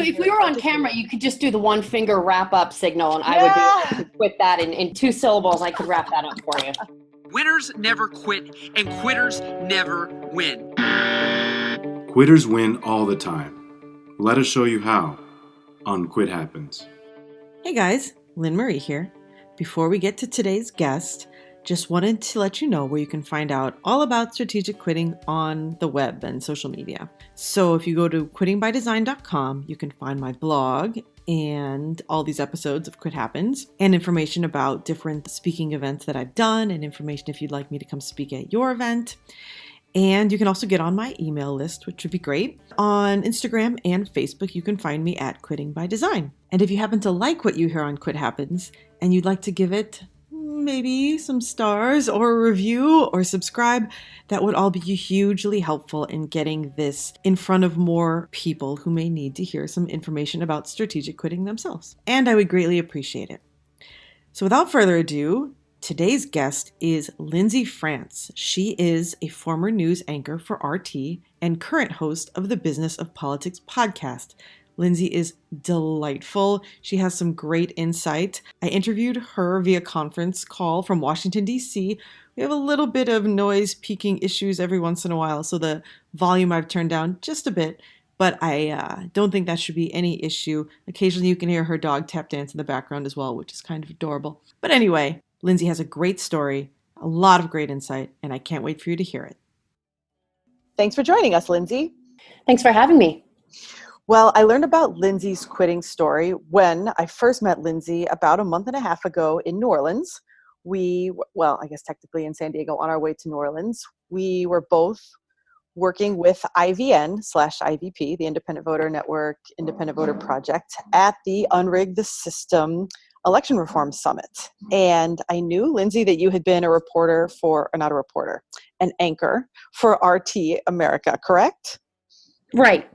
if we were on camera, you could just do the one finger wrap up signal and I would be able to quit that in 2 syllables. I could wrap that up for you. Winners never quit and quitters never win. Quitters win all the time. Let us show you how on Quit Happens. Hey guys, Lynn Marie here. Before we get to today's guest, just wanted to let you know where you can find out all about strategic quitting on the web and social media. So if you go to quittingbydesign.com, you can find my blog and all these episodes of Quit Happens and information about different speaking events that I've done and information if you'd like me to come speak at your event. And you can also get on my email list, which would be great. On Instagram and Facebook, you can find me at Quitting by Design. And if you happen to like what you hear on Quit Happens and you'd like to give it maybe some stars or a review or subscribe, that would all be hugely helpful in getting this in front of more people who may need to hear some information about strategic quitting themselves. And I would greatly appreciate it. So without further ado, today's guest is Lindsay France. She is a former news anchor for RT and current host of the Business of Politics podcast. Lindsay is delightful. She has some great insight. I interviewed her via conference call from Washington, D.C. We have a little bit of noise peaking issues every once in a while, so the volume I've turned down just a bit, but I don't think that should be any issue. Occasionally you can hear her dog tap dance in the background as well, which is kind of adorable. But anyway, Lindsay has a great story, a lot of great insight, and I can't wait for you to hear it. Thanks for joining us, Lindsay. Thanks for having me. Well, I learned about Lindsay's quitting story when I first met Lindsay about a month and a half ago in New Orleans. I guess technically in San Diego on our way to New Orleans. We were both working with IVN/IVP, the Independent Voter Network, Independent Voter Project, at the Unrig the System Election Reform Summit. And I knew, Lindsay, that you had been an anchor for RT America, correct? Right.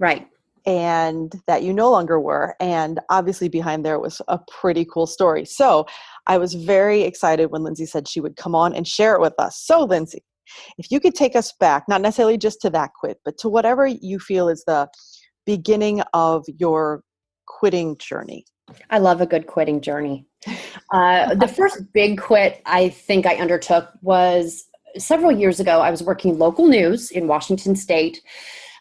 And that you no longer were. And obviously behind there was a pretty cool story. So I was very excited when Lindsay said she would come on and share it with us. So Lindsay, if you could take us back, not necessarily just to that quit, but to whatever you feel is the beginning of your quitting journey. I love a good quitting journey. The first big quit I think I undertook was several years ago. I was working local news in Washington State.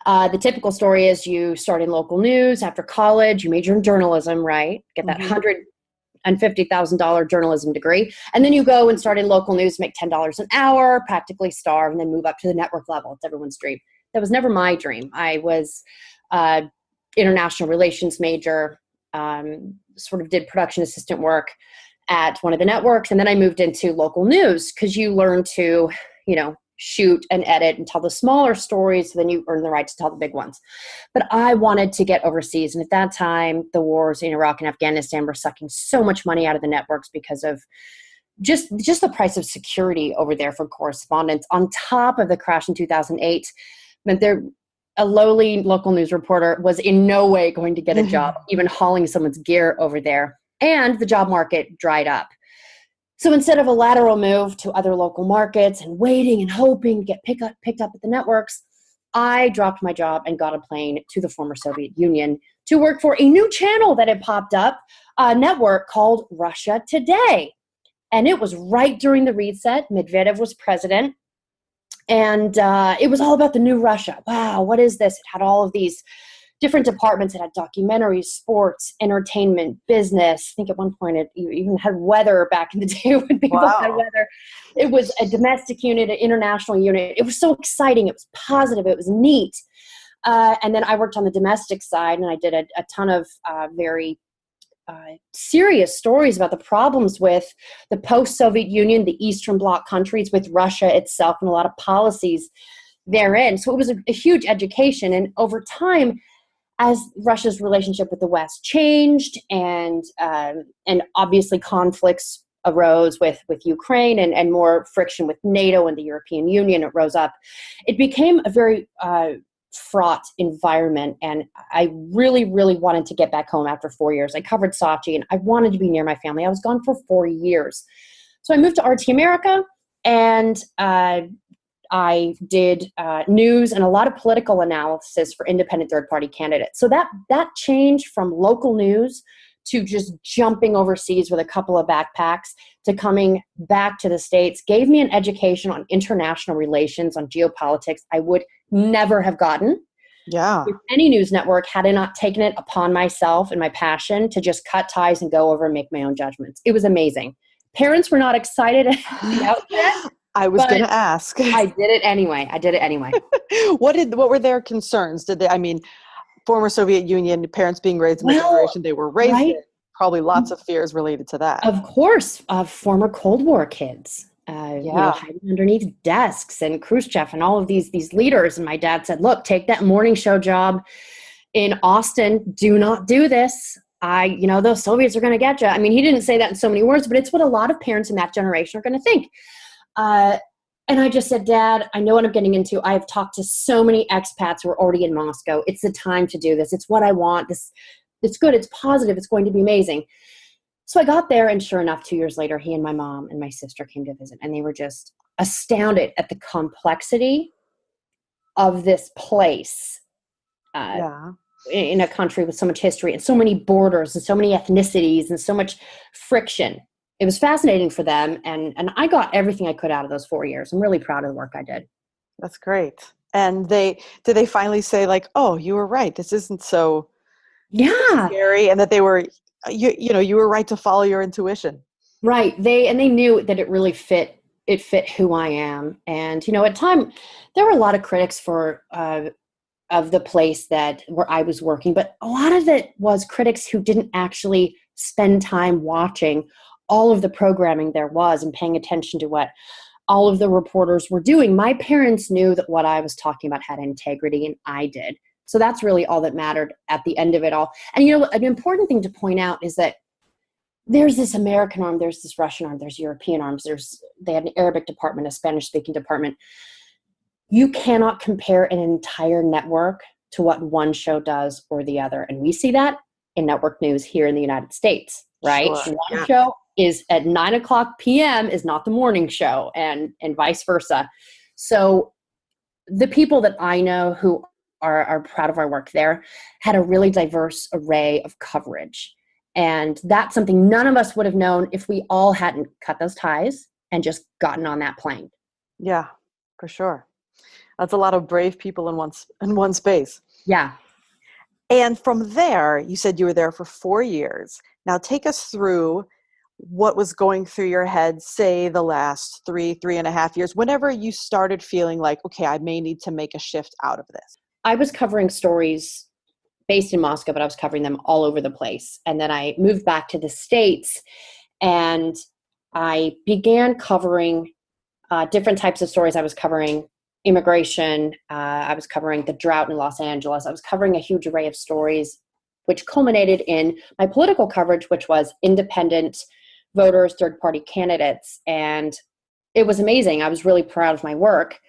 The typical story is you start in local news after college, you major in journalism, right? Get that $150,000 journalism degree. And then you go and start in local news, make $10 an hour, practically starve, and then move up to the network level. It's everyone's dream. That was never my dream. I was international relations major, sort of did production assistant work at one of the networks. And then I moved into local news because you learn to, shoot and edit and tell the smaller stories, so then you earn the right to tell the big ones. But I wanted to get overseas. And at that time, the wars in Iraq and Afghanistan were sucking so much money out of the networks because of just the price of security over there for correspondents, on top of the crash in 2008, meant a lowly local news reporter was in no way going to get a job, even hauling someone's gear over there. And the job market dried up. So instead of a lateral move to other local markets and waiting and hoping to get picked up at the networks, I dropped my job and got a plane to the former Soviet Union to work for a new channel that had popped up, a network called Russia Today. And it was right during the reset. Medvedev was president. And it was all about the new Russia. Wow, what is this? It had all of these different departments. It had documentaries, sports, entertainment, business. I think at one point it even had weather back in the day when people had weather. It was a domestic unit, an international unit. It was so exciting. It was positive. It was neat. And then I worked on the domestic side, and I did a ton of very serious stories about the problems with the post-Soviet Union, the Eastern Bloc countries, with Russia itself, and a lot of policies therein. So it was a huge education. And over time, as Russia's relationship with the West changed, and obviously conflicts arose with Ukraine and more friction with NATO and the European Union, it rose up. It became a very fraught environment, and I really, really wanted to get back home after 4 years. I covered Sochi, and I wanted to be near my family. I was gone for 4 years. So I moved to RT America, and I did news and a lot of political analysis for independent third-party candidates. So that change from local news to just jumping overseas with a couple of backpacks to coming back to the States gave me an education on international relations, on geopolitics I would never have gotten with any news network had I not taken it upon myself and my passion to just cut ties and go over and make my own judgments. It was amazing. Parents were not excited at the outset. I was going to ask. I did it anyway. What were their concerns? Former Soviet Union, parents being raised in the generation they were raised in, probably lots of fears related to that. Of course, former Cold War kids, hiding underneath desks, and Khrushchev and all of these leaders. And my dad said, look, take that morning show job in Austin. Do not do this. Those Soviets are going to get you. I mean, he didn't say that in so many words, but it's what a lot of parents in that generation are going to think. And I just said, Dad, I know what I'm getting into. I've talked to so many expats who are already in Moscow. It's the time to do this. It's what I want. It's good. It's positive. It's going to be amazing. So I got there, and sure enough, 2 years later, he and my mom and my sister came to visit, and they were just astounded at the complexity of this place in a country with so much history and so many borders and so many ethnicities and so much friction. It was fascinating for them, and I got everything I could out of those 4 years. I'm really proud of the work I did. That's great. And did they finally say, like, oh, you were right, this isn't so scary, and that they were, you were right to follow your intuition? Right. They knew that it really fit who I am. And, at time, there were a lot of critics of the place where I was working, but a lot of it was critics who didn't actually spend time watching all of the programming there was and paying attention to what all of the reporters were doing. My parents knew that what I was talking about had integrity, and I did. So that's really all that mattered at the end of it all. And, an important thing to point out is that there's this American arm, there's this Russian arm, there's European arms, they had an Arabic department, a Spanish-speaking department. You cannot compare an entire network to what one show does or the other. And we see that in network news here in the United States, right? Sure. One show is at 9:00 p.m. is not the morning show, and vice versa. So the people that I know who are proud of our work there had a really diverse array of coverage. And that's something none of us would have known if we all hadn't cut those ties and just gotten on that plane. Yeah, for sure. That's a lot of brave people in one space. Yeah. And from there, you said you were there for 4 years. Now take us through what was going through your head, say the last 3.5 years, whenever you started feeling like, okay, I may need to make a shift out of this. I was covering stories based in Moscow, but I was covering them all over the place. And then I moved back to the States, and I began covering different types of stories. I was covering immigration. I was covering the drought in Los Angeles. I was covering a huge array of stories, which culminated in my political coverage, which was independent voters, third-party candidates. And it was amazing. I was really proud of my work.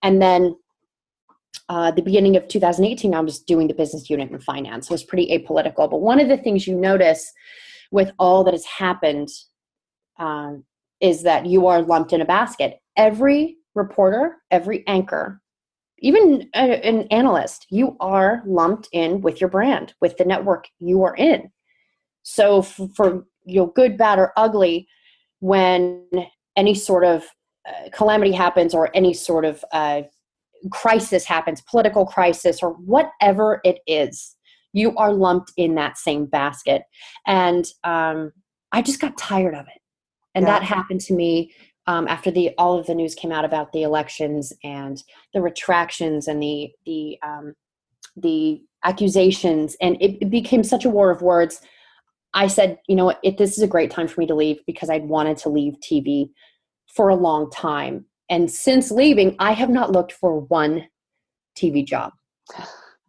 And then the beginning of 2018, I was doing the business unit in finance. It was pretty apolitical. But one of the things you notice with all that has happened is that you are lumped in a basket. Every reporter, every anchor, even an analyst, you are lumped in with your brand, with the network you are in. So for good, bad, or ugly, when any sort of calamity happens or any sort of crisis happens, political crisis or whatever it is, you are lumped in that same basket. And I just got tired of it. And that happened to me after all of the news came out about the elections and the retractions and the accusations, and it became such a war of words. I said, this is a great time for me to leave, because I'd wanted to leave TV for a long time. And since leaving, I have not looked for one TV job.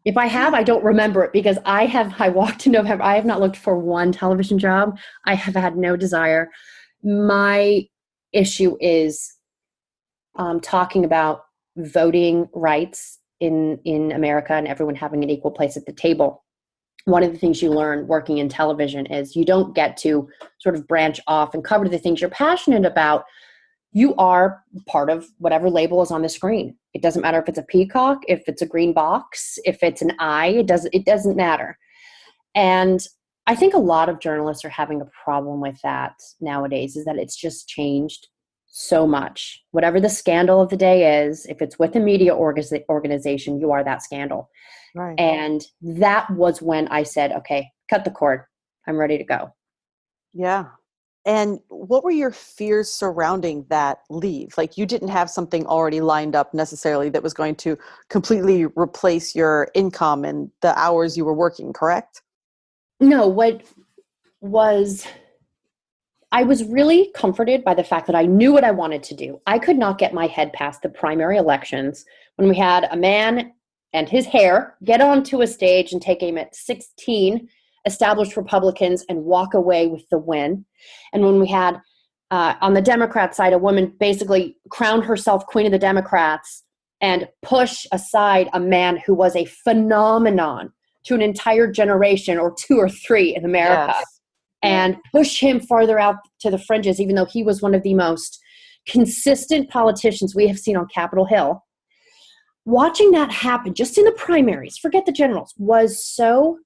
If I have, I don't remember it, because I walked in November. I have not looked for one television job. I have had no desire. My issue is talking about voting rights in America and everyone having an equal place at the table. One of the things you learn working in television is you don't get to sort of branch off and cover the things you're passionate about you are part of whatever label is on the screen. It doesn't matter if it's a peacock, if it's a green box, if it's an eye, it doesn't matter. And I think a lot of journalists are having a problem with that nowadays, is that it's just changed so much. Whatever the scandal of the day is, if it's with a media organization, you are that scandal. Right. And that was when I said, okay, cut the cord. I'm ready to go. Yeah. And what were your fears surrounding that leave? Like, you didn't have something already lined up necessarily that was going to completely replace your income and the hours you were working, correct? No, I was really comforted by the fact that I knew what I wanted to do. I could not get my head past the primary elections when we had a man and his hair get onto a stage and take aim at 16 established Republicans and walk away with the win. And when we had, on the Democrat side, a woman basically crown herself queen of the Democrats and push aside a man who was a phenomenon to an entire generation or two or three in America. Yes. And push him farther out to the fringes, even though he was one of the most consistent politicians we have seen on Capitol Hill. Watching that happen just in the primaries, forget the generals, was so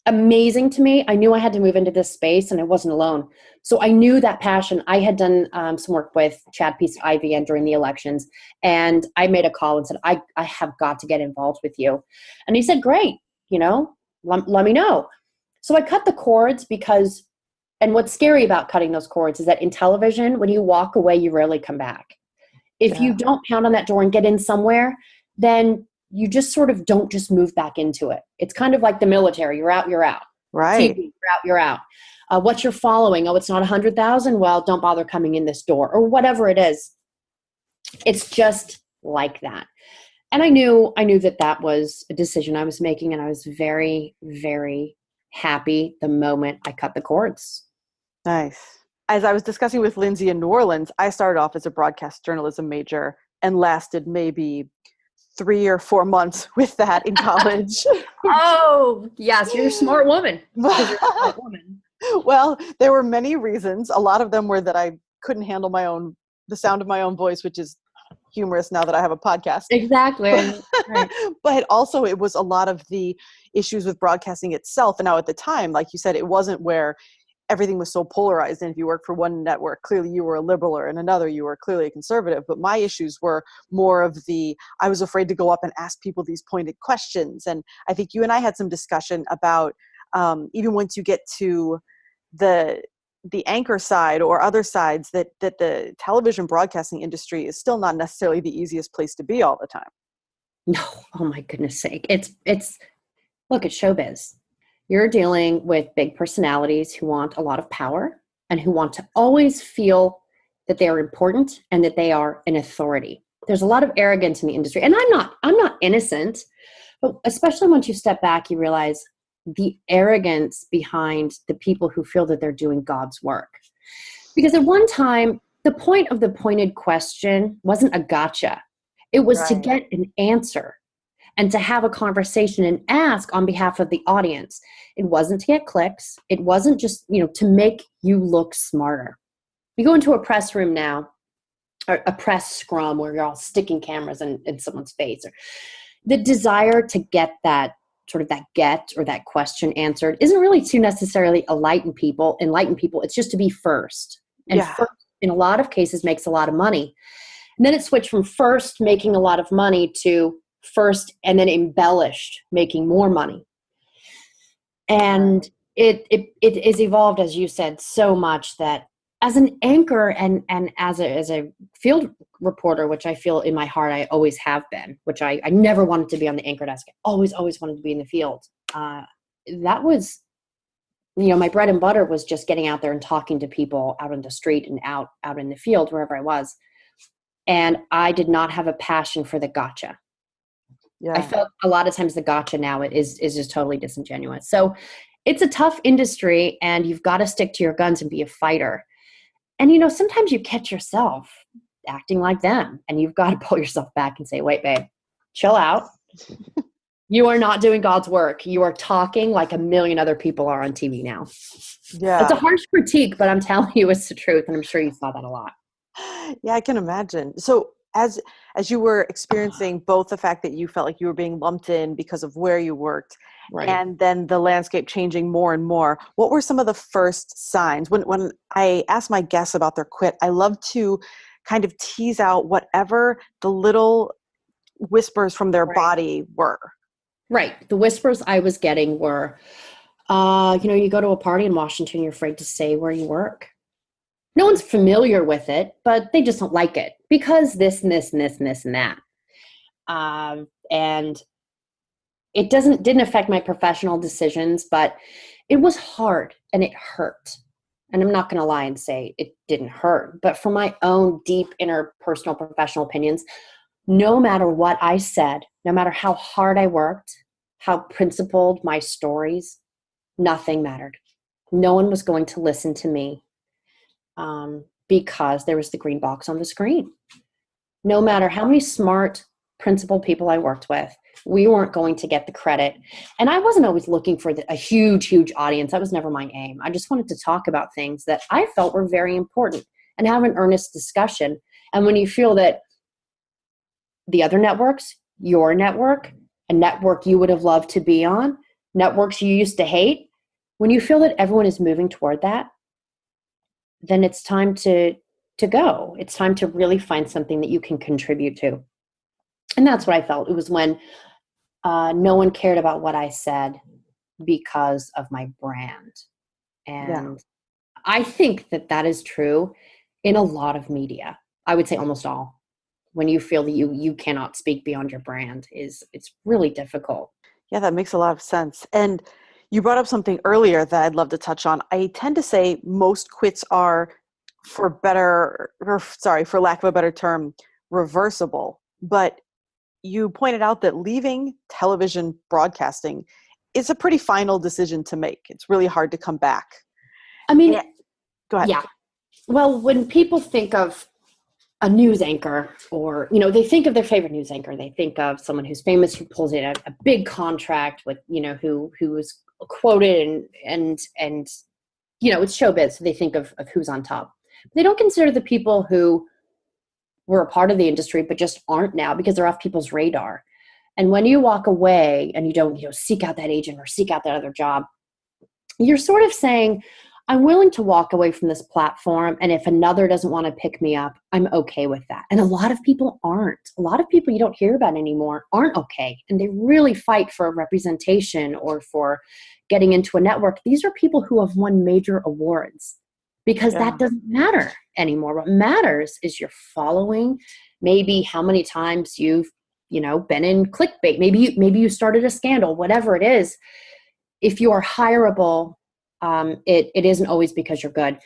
amazing to me. I knew I had to move into this space, and I wasn't alone. So I knew that passion. I had done some work with Chad Peace at IVN during the elections, and I made a call and said, I have got to get involved with you. And he said, great, let me know. So I cut the cords because, and what's scary about cutting those cords is that in television, when you walk away, you rarely come back. If you don't pound on that door and get in somewhere, then you just sort of don't just move back into it. It's kind of like the military. You're out, you're out. Right. TV, you're out. What you're following, it's not 100,000. Well, don't bother coming in this door, or whatever it is. It's just like that. And I knew that was a decision I was making, and I was very, very happy the moment I cut the cords. Nice. As I was discussing with Lindsay in New Orleans, I started off as a broadcast journalism major and lasted maybe 3 or 4 months with that in college. Oh, yes, you're a smart woman. You're a smart woman. Well, there were many reasons. A lot of them were that I couldn't handle the sound of my own voice, which is humorous now that I have a podcast. Exactly. Right. But also it was a lot of the issues with broadcasting itself. And now at the time, like you said, it wasn't where everything was so polarized. And if you worked for one network, clearly you were a liberal, or in another, you were clearly a conservative. But my issues were more of I was afraid to go up and ask people these pointed questions. And I think you and I had some discussion about even once you get to the anchor side or other sides, that the television broadcasting industry is still not necessarily the easiest place to be all the time. No, oh my goodness sake. It's look at showbiz. You're dealing with big personalities who want a lot of power and who want to always feel that they are important and that they are an authority. There's a lot of arrogance in the industry. And I'm not innocent, but especially once you step back, you realize the arrogance behind the people who feel that they're doing God's work. Because at one time, the point of the pointed question wasn't a gotcha. It was to get an answer and to have a conversation and ask on behalf of the audience. It wasn't to get clicks. It wasn't just, to make you look smarter. You go into a press room now, or a press scrum where you're all sticking cameras in someone's face. Or the desire to get that sort of that get or that question answered isn't really to necessarily enlighten people. It's just to be first. And first, in a lot of cases, makes a lot of money. And then it switched from first making a lot of money to first and then embellished making more money. And it is evolved, as you said, so much that as an anchor and as a field reporter, which I feel in my heart I always have been, which I never wanted to be on the anchor desk. I always wanted to be in the field. That was, my bread and butter was just getting out there and talking to people out on the street and out in the field, wherever I was. And I did not have a passion for the gotcha. Yeah. I felt a lot of times the gotcha now is just totally disingenuous. So it's a tough industry, and you've got to stick to your guns and be a fighter. And, sometimes you catch yourself acting like them, and you've got to pull yourself back and say, wait, babe, chill out. You are not doing God's work. You are talking like a million other people are on TV now. Yeah. It's a harsh critique, but I'm telling you it's the truth, and I'm sure you saw that a lot. Yeah, I can imagine. So as you were experiencing both the fact that you felt like you were being lumped in because of where you worked, Right. and then the landscape changing more and more, what were some of the first signs? When I ask my guests about their quit, I love to kind of tease out whatever the little whispers from their Right. body were. Right. The whispers I was getting were, you go to a party in Washington, you're afraid to say where you work. No one's familiar with it, but they just don't like it because this and this and this and this and that. And it didn't affect my professional decisions, but it was hard and it hurt. And I'm not going to lie and say it didn't hurt, but for my own deep inner personal professional opinions, no matter what I said, no matter how hard I worked, how principled my stories, nothing mattered. No one was going to listen to me because there was the green box on the screen. No matter how many smart, principled people I worked with, we weren't going to get the credit. And I wasn't always looking for a huge, huge audience. That was never my aim. I just wanted to talk about things that I felt were very important and have an earnest discussion. And when you feel that the other networks, your network, a network you would have loved to be on, networks you used to hate, when you feel that everyone is moving toward that, then it's time to go. It's time to really find something that you can contribute to. And that's what I felt. It was when no one cared about what I said because of my brand. And I think that is true in a lot of media. I would say almost all. When you feel that you cannot speak beyond your brand, it's really difficult. Yeah, that makes a lot of sense. And you brought up something earlier that I'd love to touch on. I tend to say most quits are, for lack of a better term, reversible. But you pointed out that leaving television broadcasting is a pretty final decision to make. It's really hard to come back. I mean, go ahead. Yeah. Well, when people think of a news anchor, or they think of their favorite news anchor, they think of someone who's famous, who pulls in a big contract with who is quoted and it's showbiz, so they think of who's on top. They don't consider the people who were a part of the industry but just aren't now because they're off people's radar. And when you walk away and you don't seek out that agent or seek out that other job, you're sort of saying, I'm willing to walk away from this platform, and if another doesn't want to pick me up, I'm okay with that. And a lot of people aren't. A lot of people you don't hear about anymore aren't okay. And they really fight for representation or for getting into a network. These are people who have won major awards because that doesn't matter anymore. What matters is your following, maybe how many times you've been in clickbait. Maybe you started a scandal, whatever it is. If you are hireable, it isn't always because you're good.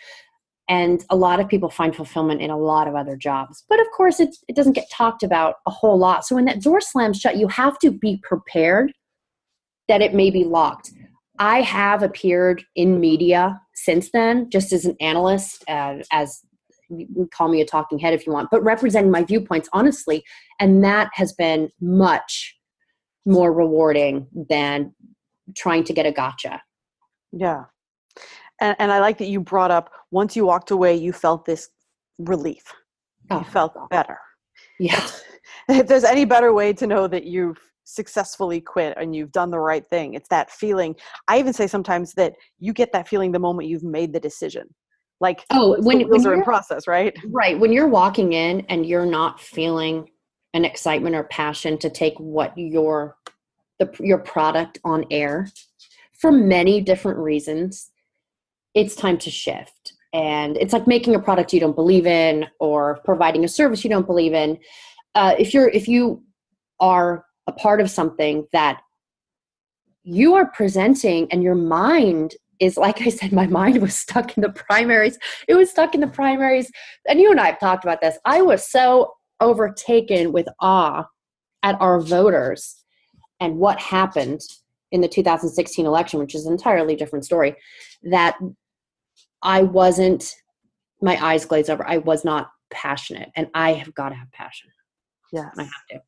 And a lot of people find fulfillment in a lot of other jobs. But of course, it doesn't get talked about a whole lot. So when that door slams shut, you have to be prepared that it may be locked. I have appeared in media since then, just as an analyst, as you can call me a talking head if you want, but representing my viewpoints honestly. And that has been much more rewarding than trying to get a gotcha. Yeah. And I like that you brought up, once you walked away, you felt this relief. You felt better. Yeah. If there's any better way to know that you've successfully quit and you've done the right thing, it's that feeling. I even say sometimes that you get that feeling the moment you've made the decision. Like, when the wheels are in process, right? Right. When you're walking in and you're not feeling an excitement or passion to take what your product on air for many different reasons, it's time to shift. And it's like making a product you don't believe in or providing a service you don't believe in. If you are a part of something that you are presenting and your mind is, like I said, my mind was stuck in the primaries. It was stuck in the primaries. And you and I have talked about this. I was so overtaken with awe at our voters and what happened in the 2016 election, which is an entirely different story, that my eyes glazed over. I was not passionate, and I have got to have passion. Yes. I have to.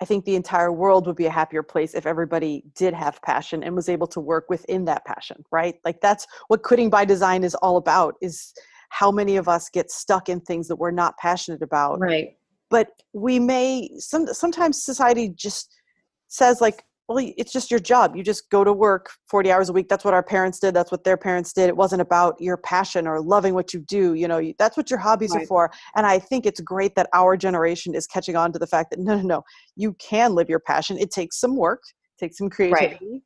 I think the entire world would be a happier place if everybody did have passion and was able to work within that passion, right? Like, that's what quitting by design is all about, is how many of us get stuck in things that we're not passionate about. Right. But we may, sometimes society just says like, well, it's just your job. You just go to work 40 hours a week. That's what our parents did. That's what their parents did. It wasn't about your passion or loving what you do. That's what your hobbies are for. And I think it's great that our generation is catching on to the fact that no, you can live your passion. It takes some work, it takes some creativity.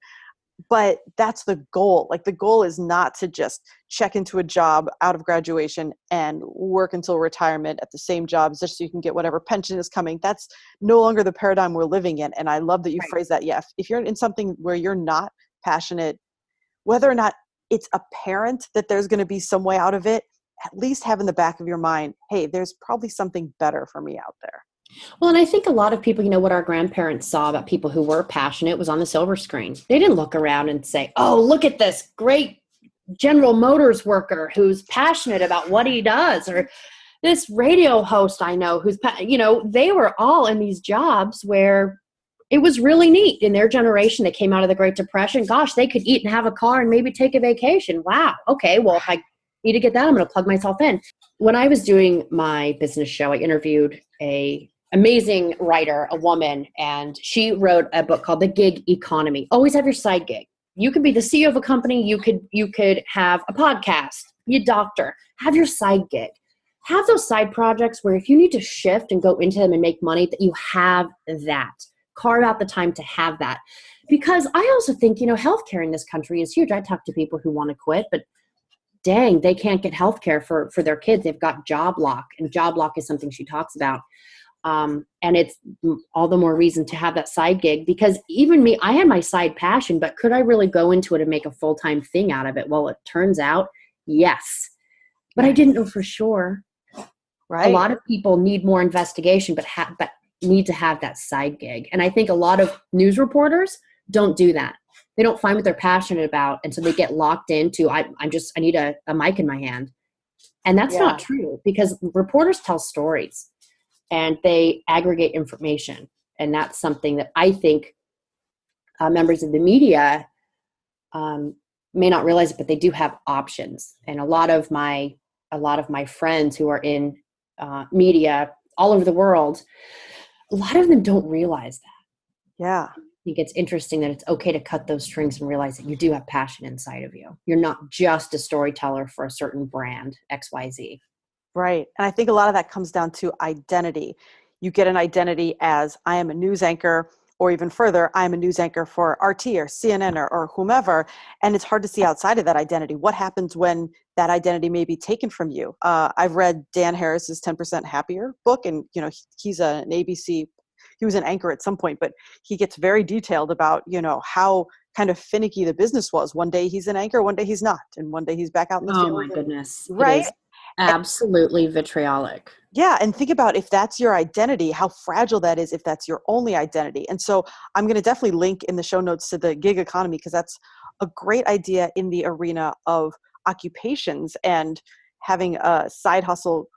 But that's the goal. Like the goal is not to just check into a job out of graduation and work until retirement at the same job just so you can get whatever pension is coming. That's no longer the paradigm we're living in. And I love that you phrase that. Yeah. If you're in something where you're not passionate, whether or not it's apparent that there's going to be some way out of it, at least have in the back of your mind, hey, there's probably something better for me out there. Well, and I think a lot of people, what our grandparents saw about people who were passionate was on the silver screen. They didn't look around and say, oh, look at this great General Motors worker who's passionate about what he does, or this radio host I know who's, they were all in these jobs where it was really neat. In their generation, they came out of the Great Depression. Gosh, they could eat and have a car and maybe take a vacation. Wow. Okay, well, if I need to get that, I'm going to plug myself in. When I was doing my business show, I interviewed a amazing writer, a woman, and she wrote a book called The Gig Economy. Always have your side gig. You could be the CEO of a company. You could have a podcast, be a doctor, have your side gig. Have those side projects where if you need to shift and go into them and make money, that you have that. Carve out the time to have that. Because I also think, healthcare in this country is huge. I talk to people who want to quit, but dang, they can't get healthcare for their kids. They've got job lock, and job lock is something she talks about. And it's all the more reason to have that side gig, because even me, I had my side passion, but could I really go into it and make a full-time thing out of it? Well, it turns out, yes, but I didn't know for sure. Right. A lot of people need more investigation, but need to have that side gig. And I think a lot of news reporters don't do that. They don't find what they're passionate about. And so they get locked into, I need a mic in my hand. And that's not true, because reporters tell stories. And they aggregate information. And that's something that I think members of the media may not realize, but they do have options. And a lot of my friends who are in media all over the world, a lot of them don't realize that. Yeah. I think it's interesting that it's okay to cut those strings and realize that you do have passion inside of you. You're not just a storyteller for a certain brand, XYZ. Right. And I think a lot of that comes down to identity. You get an identity as, I am a news anchor, or even further, I am a news anchor for RT or CNN or whomever. And it's hard to see outside of that identity. What happens when that identity may be taken from you? I've read Dan Harris's 10% Happier book, and he's an ABC, he was an anchor at some point, but he gets very detailed about, how kind of finicky the business was. One day he's an anchor, one day he's not, and one day he's back out in the field. Oh my goodness. Right. Absolutely vitriolic. Yeah. And think about, if that's your identity, how fragile that is if that's your only identity. And so I'm going to definitely link in the show notes to the gig economy, because that's a great idea in the arena of occupations and having a side hustle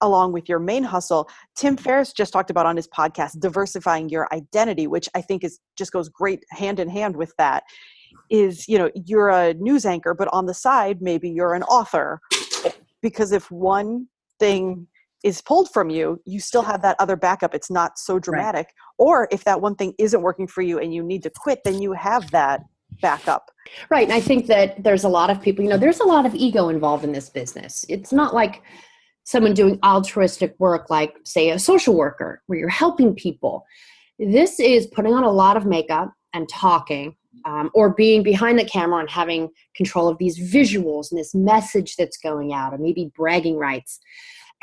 along with your main hustle. Tim Ferriss just talked about on his podcast, diversifying your identity, which I think just goes great hand in hand with that. Is, you're a news anchor, but on the side, maybe you're an author. Because if one thing is pulled from you, you still have that other backup. It's not so dramatic. Right. Or if that one thing isn't working for you and you need to quit, then you have that backup. Right. And I think that there's a lot of people, there's a lot of ego involved in this business. It's not like someone doing altruistic work, like say a social worker where you're helping people. This is putting on a lot of makeup and talking. Or being behind the camera and having control of these visuals and this message that's going out, or maybe bragging rights.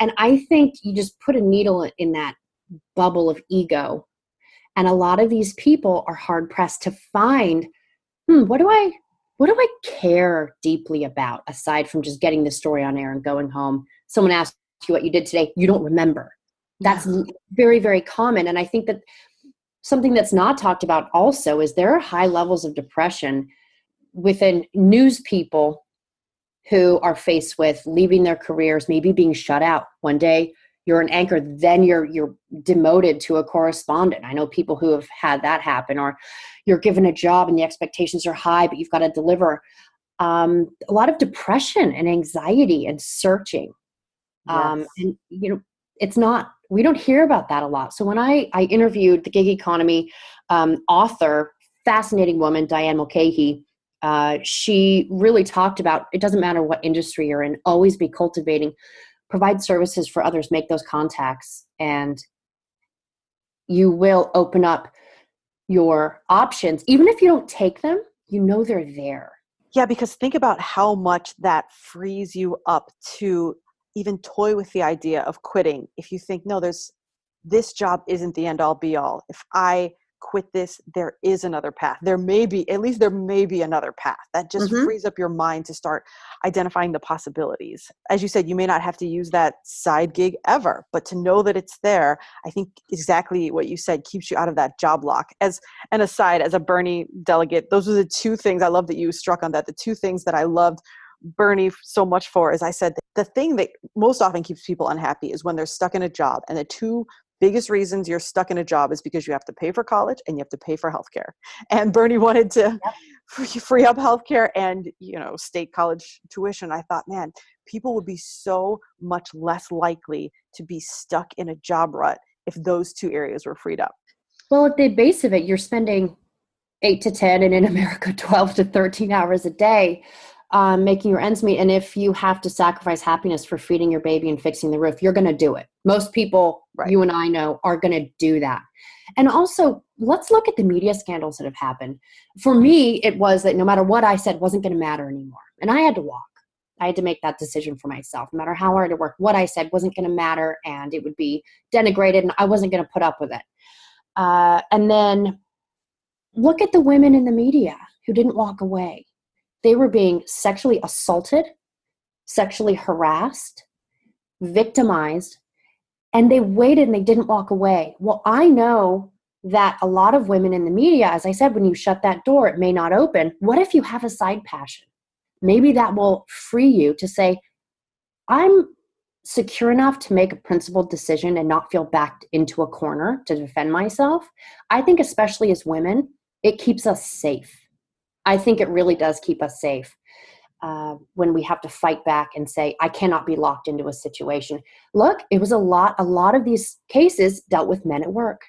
And I think you just put a needle in that bubble of ego. And a lot of these people are hard pressed to find, what do I care deeply about, aside from just getting the story on air and going home? Someone asks you what you did today, you don't remember. That's very, very common. And I think that something that's not talked about also is there are high levels of depression within news people who are faced with leaving their careers, maybe being shut out. One day you're an anchor, then you're demoted to a correspondent. I know people who have had that happen. Or you're given a job and the expectations are high, but you've got to deliver. a lot of depression and anxiety and searching. Yes. And, we don't hear about that a lot. So when I interviewed the gig economy author, fascinating woman, Diane Mulcahy, she really talked about, it doesn't matter what industry you're in, always be cultivating, provide services for others, make those contacts, and you will open up your options. Even if you don't take them, they're there. Yeah, because think about how much that frees you up to even toy with the idea of quitting. If you think, no, this job isn't the end all be all. If I quit this, there is another path. There may be another path. That just frees up your mind to start identifying the possibilities. As you said, you may not have to use that side gig ever, but to know that it's there, I think exactly what you said keeps you out of that job lock. As an aside, as a Bernie delegate, those were the two things I love that you struck on that. The two things that I loved Bernie so much for, as I said, the thing that most often keeps people unhappy is when they're stuck in a job. And the two biggest reasons you're stuck in a job is because you have to pay for college and you have to pay for healthcare. And Bernie wanted to free up healthcare and, state college tuition. I thought, man, people would be so much less likely to be stuck in a job rut if those two areas were freed up. Well, at the base of it, you're spending 8 to 10, and in America, 12 to 13 hours a day making your ends meet. And if you have to sacrifice happiness for feeding your baby and fixing the roof, you're going to do it. Most people, you and I know, are going to do that. And also, let's look at the media scandals that have happened. For me, it was that no matter what I said wasn't going to matter anymore. And I had to walk. I had to make that decision for myself. No matter how hard I worked, what I said wasn't going to matter, and it would be denigrated, and I wasn't going to put up with it. And then look at the women in the media who didn't walk away. They were being sexually assaulted, sexually harassed, victimized, and they waited and they didn't walk away. Well, I know that a lot of women in the media, as I said, when you shut that door, it may not open. What if you have a side passion? Maybe that will free you to say, I'm secure enough to make a principled decision and not feel backed into a corner to defend myself. I think especially as women, it keeps us safe. I think it really does keep us safe when we have to fight back and say, I cannot be locked into a situation. Look, it was a lot of these cases dealt with men at work.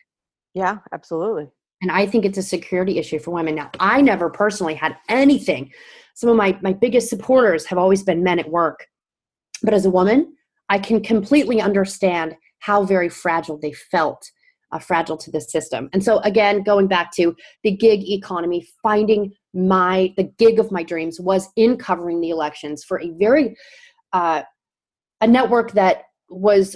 Yeah, absolutely. And I think it's a security issue for women. Now, I never personally had anything. Some of my biggest supporters have always been men at work. But as a woman, I can completely understand how very fragile they felt, fragile to the system. And so again, going back to the gig economy, finding the gig of my dreams was in covering the elections for a very, a network that was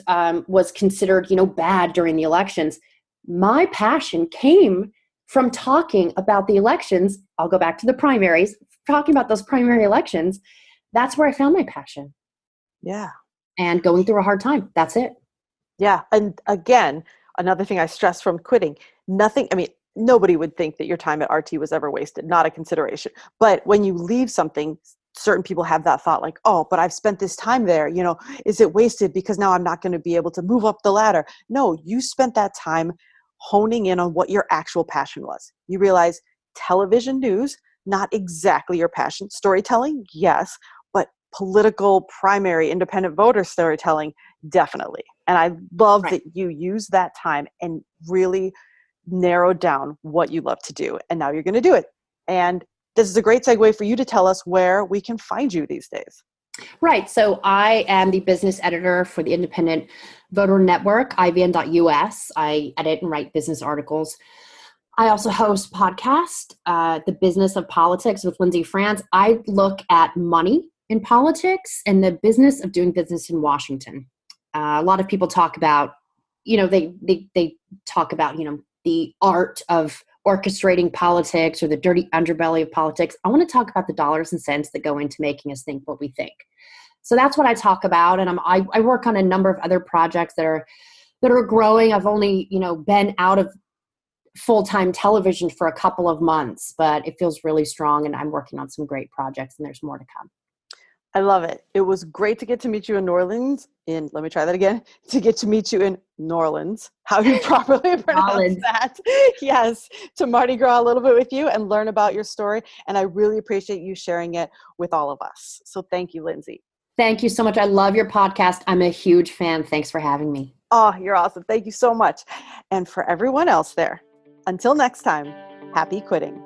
considered, bad during the elections. My passion came from talking about the elections. I'll go back to the primaries, talking about those primary elections. That's where I found my passion. Yeah. And going through a hard time. That's it. Yeah. And again, another thing I stress from quitting, nobody would think that your time at RT was ever wasted, not a consideration. But when you leave something, certain people have that thought like, oh, but I've spent this time there, is it wasted because now I'm not going to be able to move up the ladder? No, you spent that time honing in on what your actual passion was. You realize television news, not exactly your passion. Storytelling, yes, but political primary independent voter storytelling, definitely. And I love that you use that time and really narrow down what you love to do. And now you're going to do it. And this is a great segue for you to tell us where we can find you these days. Right. So I am the business editor for the Independent Voter Network, IVN.us. I edit and write business articles. I also host a podcast, The Business of Politics with Lindsay France. I look at money in politics and the business of doing business in Washington. A lot of people talk about, they talk about, the art of orchestrating politics or the dirty underbelly of politics. I want to talk about the dollars and cents that go into making us think what we think. So that's what I talk about. And I work on a number of other projects that are growing. I've only, been out of full-time television for a couple of months, but it feels really strong. And I'm working on some great projects and there's more to come. I love it. It was great to get to meet you in New Orleans. Let me try that again. To get to meet you in New Orleans. How do you properly pronounce that? Yes. To Mardi Gras a little bit with you and learn about your story. And I really appreciate you sharing it with all of us. So thank you, Lindsay. Thank you so much. I love your podcast. I'm a huge fan. Thanks for having me. Oh, you're awesome. Thank you so much. And for everyone else there, until next time, happy quitting.